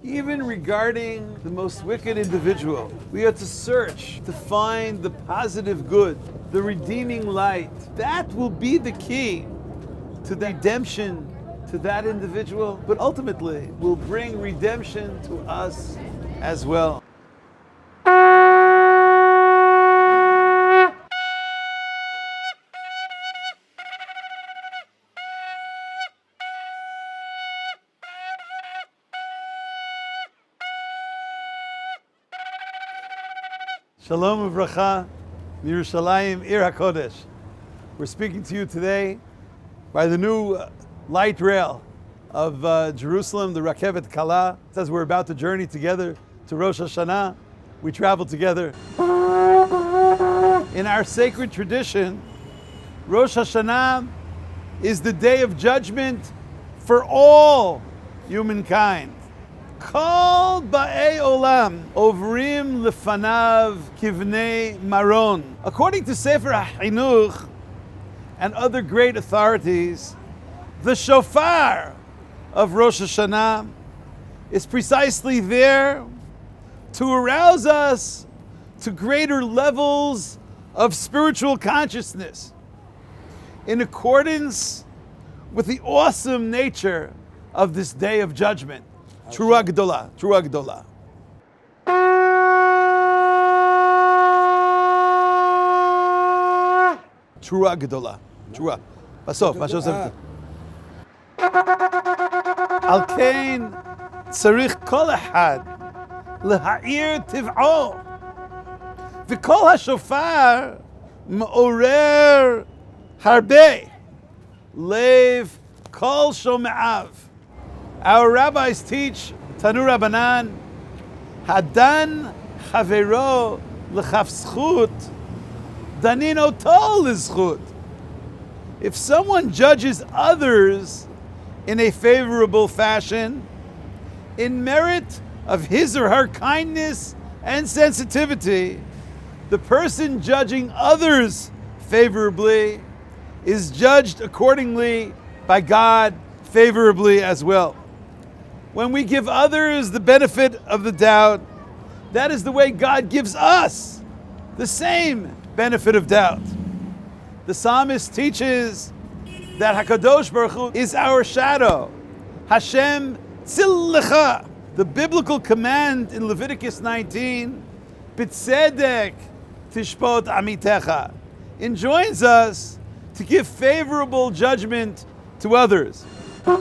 Even regarding the most wicked individual, we are to search to find the positive good, the redeeming light. That will be the key to the redemption to that individual, but ultimately will bring redemption to us as well. Shalom uvracha, Yerushalayim, Ir HaKodesh. We're speaking to you today by the new light rail of Jerusalem, the Rakevet Kala. It says we're about to journey together to Rosh Hashanah. We travel together. In our sacred tradition, Rosh Hashanah is the day of judgment for all humankind. Kol ba'ei olam ovrim lefanav kivnei maron. According to Sefer HaChinuch and other great authorities, the shofar of Rosh Hashanah is precisely there to arouse us to greater levels of spiritual consciousness in accordance with the awesome nature of this day of judgment. Trua Gdola, Trua Gdola. Trua Gdola, Trua. בסוף, מה שעושה. על כן צריך כל אחד להאיר טבעו, וכל השופר מעורר הרבה לב כל שומעיו. Our rabbis teach, Tanu Rabbanan, Hadan Chavero L'chaf Zchut, Danin Oto L'zchut. If someone judges others in a favorable fashion, in merit of his or her kindness and sensitivity, the person judging others favorably is judged accordingly by God favorably as well. When we give others the benefit of the doubt, that is the way God gives us the same benefit of doubt. The psalmist teaches that HaKadosh Baruch Hu is our shadow. Hashem tzil lecha. The biblical command in Leviticus 19, B'tzedek tishpot amitecha, enjoins us to give favorable judgment to others. We've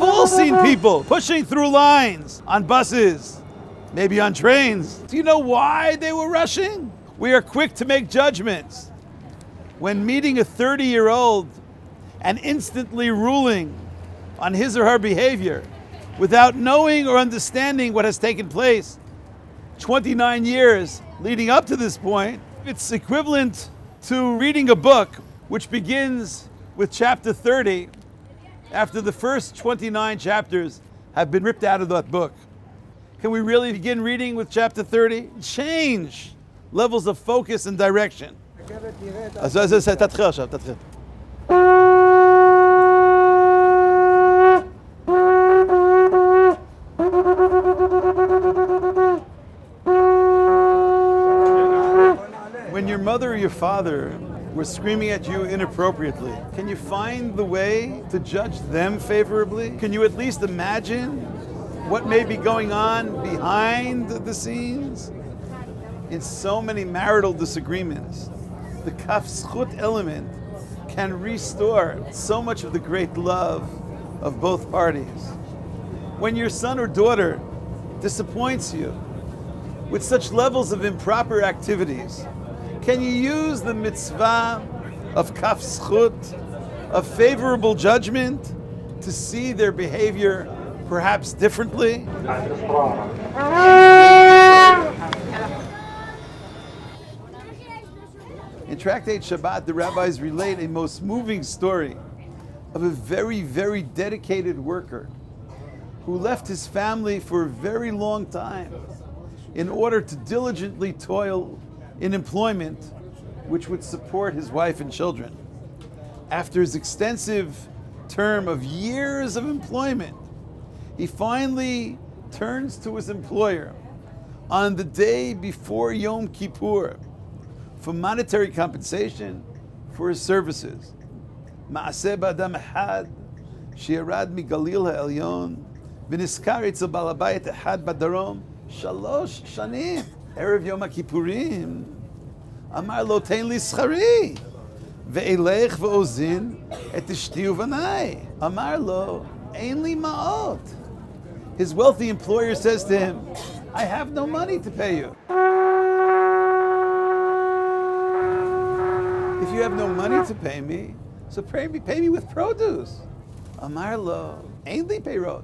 all seen people pushing through lines on buses, maybe on trains. Do you know why they were rushing? We are quick to make judgments. When meeting a 30-year-old and instantly ruling on his or her behavior without knowing or understanding what has taken place 29 years leading up to this point, it's equivalent to reading a book which begins with chapter 30 after the first 29 chapters have been ripped out of that book. Can we really begin reading with chapter 30? Change levels of focus and direction. תתחיל עכשיו, תתחיל. When your mother or your father were screaming at you inappropriately, can you find the way to judge them favorably? Can you at least imagine what may be going on behind the scenes? In so many marital disagreements, the kaf zchut element can restore so much of the great love of both parties. When your son or daughter disappoints you with such levels of improper activities, can you use the mitzvah of kaf zchut, of favorable judgment, to see their behavior perhaps differently? In Tractate Shabbat, the rabbis relate a most moving story of a very, very dedicated worker who left his family for a very long time in order to diligently toil in employment which would support his wife and children. After his extensive term of years of employment, he finally turns to his employer on the day before Yom Kippur for monetary compensation for his services. Ma'aseh b'adam echad שירד מגליל העליון ונזכר אצל בעל הבית אחד בדרום 3 שנים. ערב יום הכיפורים אמר לו תן לי שכרי ואלך ואוזין את אשתי ובניי. אמר לו אין לי מעות. His wealthy employer says to him, I have no money to pay you. If you have no money to pay me, so pay me with produce. Amar lo, ein li peirot.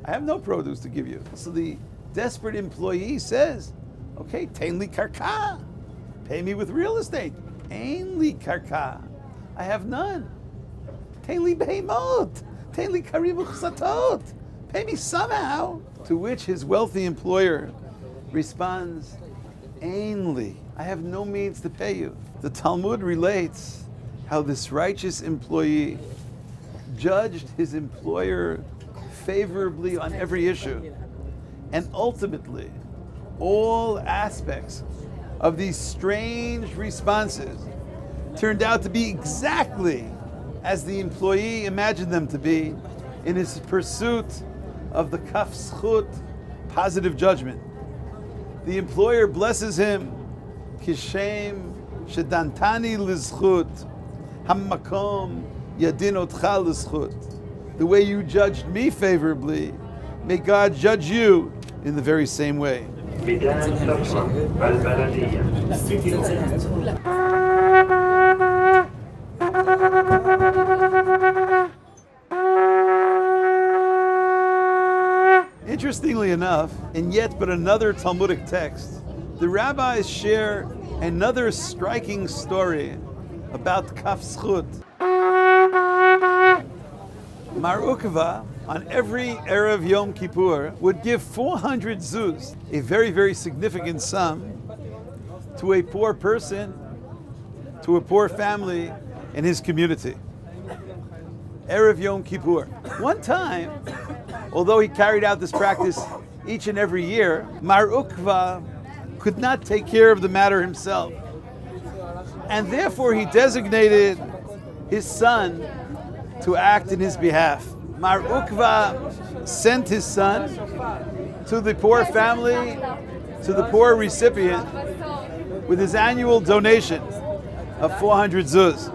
I have no produce to give you. So the desperate employee says, okay, tein li karka. Pay me with real estate. Ein li karka. I have none. Tein li behemot. Tein li karim uchsatot. Pay me somehow. To which his wealthy employer responds, ein li. I have no means to pay you. The Talmud relates how this righteous employee judged his employer favorably on every issue. And ultimately, all aspects of these strange responses turned out to be exactly as the employee imagined them to be in his pursuit of the kaf zchut, positive judgment. The employer blesses him, kishem shedantani lizchut, hammakom yadin otcha lizchut. The way you judged me favorably, may God judge you in the very same way. Interestingly enough, in yet but another Talmudic text, the rabbis share another striking story about kaf zchut. Mar Ukva, on every Erev Yom Kippur, would give 400 zuz, a very, very significant sum, to a poor person, to a poor family in his community. Erev Yom Kippur. One time, although he carried out this practice each and every year, Mar Ukva could not take care of the matter himself. And therefore he designated his son to act in his behalf. Mar Ukva sent his son to the poor family, to the poor recipient, with his annual donation of 400 zuz.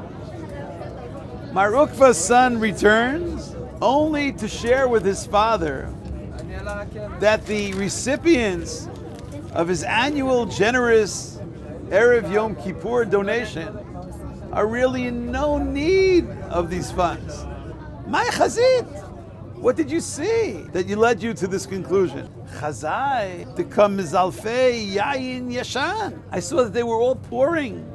Mar Ukva's son returns only to share with his father that the recipients of his annual generous Erev Yom Kippur donation are really in no need of these funds. My chazit, what did you see that led you to this conclusion? Chazai, dekam mizalfei yayin yashan. I saw that they were all pouring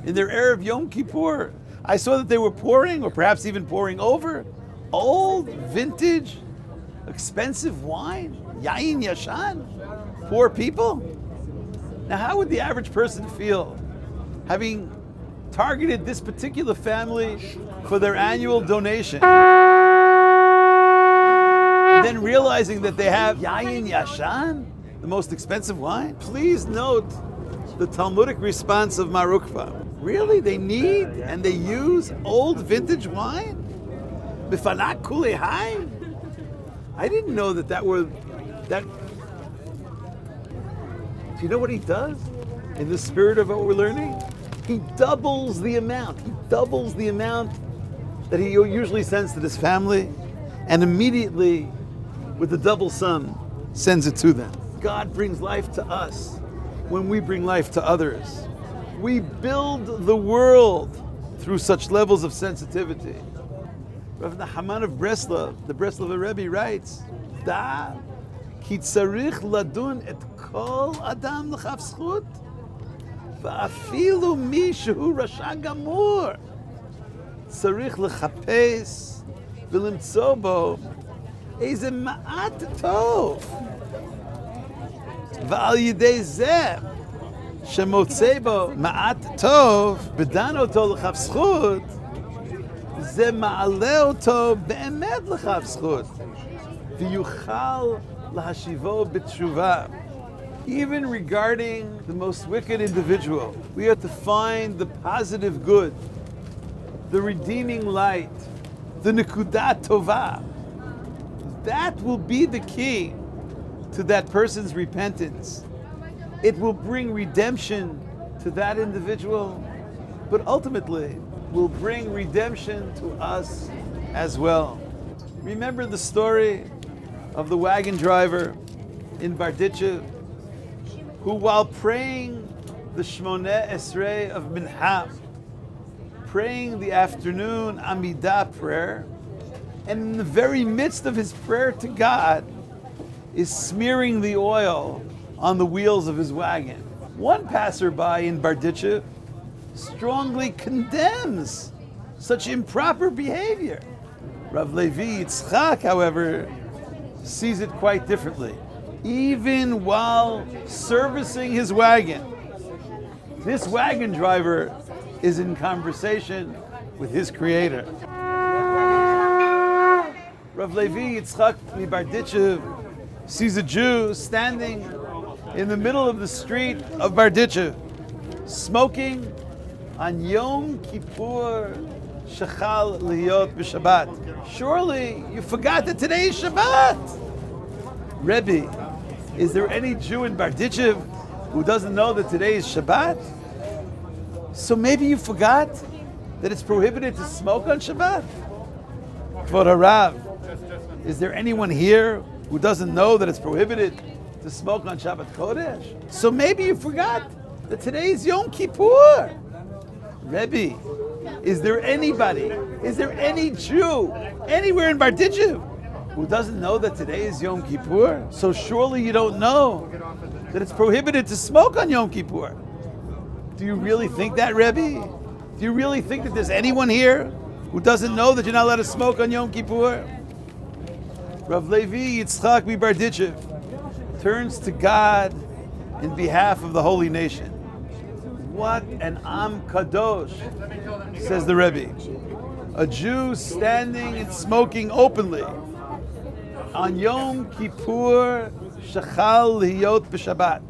in their Erev Yom Kippur. I saw that they were pouring, or perhaps even pouring over, old, vintage, expensive wine. Yayin yashan. Poor people. Now, how would the average person feel having targeted this particular family for their annual donation, and then realizing that they have Yayin Yashan, the most expensive wine? Please note the Talmudic response of Mar Ukva. Really? They need and they use old vintage wine? Bifanak kulehai? I didn't know that were that. Do you know what he does in the spirit of what we're learning? He doubles the amount. He doubles the amount that he usually sends to this family, and immediately, with the double sum, sends it to them. God brings life to us when we bring life to others. We build the world through such levels of sensitivity. Rav Nahaman of Breslov, the Breslover Rebbe, writes, Da ki tzarich ladun et kol adam l'chaf zchut, va'afilu mi shehu rasha gamur, tzarich l'chapes v'limtzo bo eze ma'at tov, va'al yidei zeh shemotze bo ma'at tov b'dan oto l'chaf zchut, ze ma'ale oto be'emet l'chaf zchut, v'yuchal lahashivo b'tshuva. Even regarding the most wicked individual, we have to find the positive good, the redeeming light, the nekudat tova. That will be the key to that person's repentance. It will bring redemption to that individual, but ultimately will bring redemption to us as well. Remember the story of the wagon driver in Barditchev, who while praying the Shmoneh Esrei of Mincha, praying the afternoon Amidah prayer, and in the very midst of his prayer to God, is smearing the oil on the wheels of his wagon. One passerby in Barditchev strongly condemns such improper behavior. Rav Levi Yitzchak, however, sees it quite differently. Even while servicing his wagon, this wagon driver is in conversation with his creator. Rav Levi Yitzchak Barditchev sees a Jew standing in the middle of the street of Barditchev, smoking on Yom Kippur Shechal Liyot B'Shabbat. Surely you forgot that today is Shabbat. Rebbe, is there any Jew in Barditchev who doesn't know that today is Shabbat? So maybe you forgot that it's prohibited to smoke on Shabbat? Kvod Harav, is there anyone here who doesn't know that it's prohibited to smoke on Shabbat Kodesh? So maybe you forgot that today is Yom Kippur. Rebbe, is there anybody, is there any Jew anywhere in Barditchev who doesn't know that today is Yom Kippur? So surely you don't know that it's prohibited to smoke on Yom Kippur. Do you really think that, Rebbe? Do you really think that there's anyone here who doesn't know that you're not allowed to smoke on Yom Kippur? Rav Levi Yitzchak Barditchev turns to God in behalf of the holy nation. What an Am Kadosh, says the Rebbe. A Jew standing and smoking openly on Yom Kippur Shechal Liyot B'Shabbat.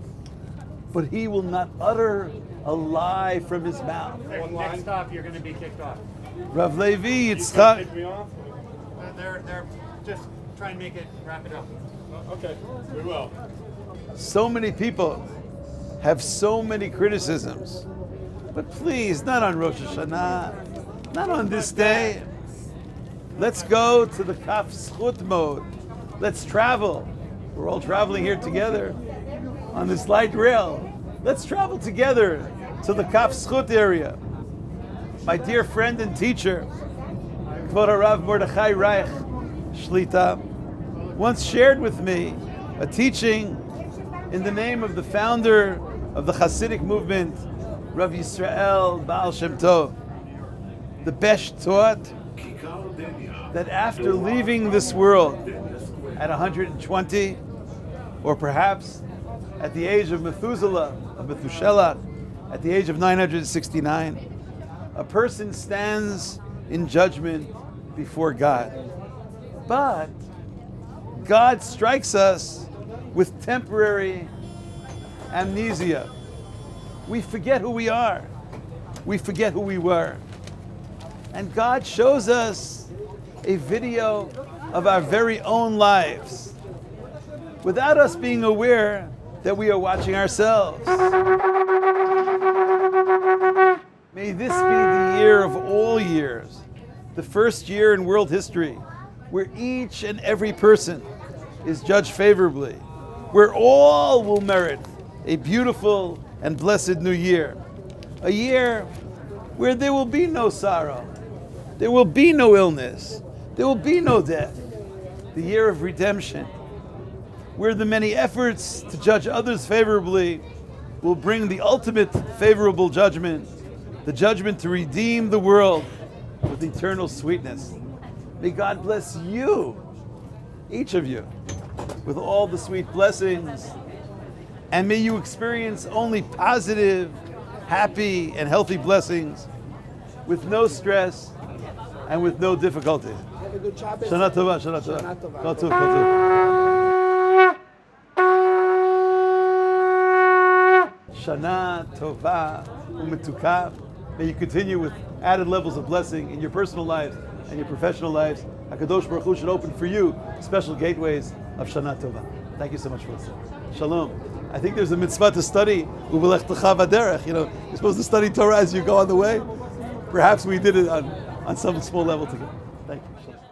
But he will not utter a lie from his mouth. Next stop, you're going to be kicked off. Rav Levi Yitzchak. They're just trying to make it, wrap it up. Okay, we will. So many people have so many criticisms, but please, not on Rosh Hashanah, not on this day. Let's go to the Kaf Zchut mode. Let's travel. We're all traveling here together on this light rail. Let's travel together to the Kaf Zchut area. My dear friend and teacher, Kvod Rabbi Mordechai Reich Shlita, once shared with me a teaching in the name of the founder of the Hasidic movement, Rav Yisrael Baal Shem Tov. The Besh taught that after leaving this world at 120, or perhaps at the age of Methuselah, at the age of 969, a person stands in judgment before God. But God strikes us with temporary amnesia. We forget who we are. We forget who we were. And God shows us a video of our very own lives without us being aware that we are watching ourselves. May this be the year of all years, the first year in world history where each and every person is judged favorably, where all will merit a beautiful and blessed new year. A year where there will be no sorrow, there will be no illness, there will be no death. The year of redemption, where the many efforts to judge others favorably will bring the ultimate favorable judgment, the judgment to redeem the world with eternal sweetness. May God bless you, each of you, with all the sweet blessings, and may you experience only positive, happy, and healthy blessings with no stress and with no difficulty. Have a good Shabbos. Shana Tova, Shana Tova. Shana Tova. Kol Tov, Kol Tov. Shana Tova Umetuka. May you continue with added levels of blessing in your personal lives and your professional lives. HaKadosh Baruch Hu should open for you special gateways of Shana Tova. Thank you so much for listening. Shalom. I think there's a mitzvah to study. Uvelech Techa V'derech. You're supposed to study Torah as you go on the way. Perhaps we did it on some small level together. Thank you. Shalom.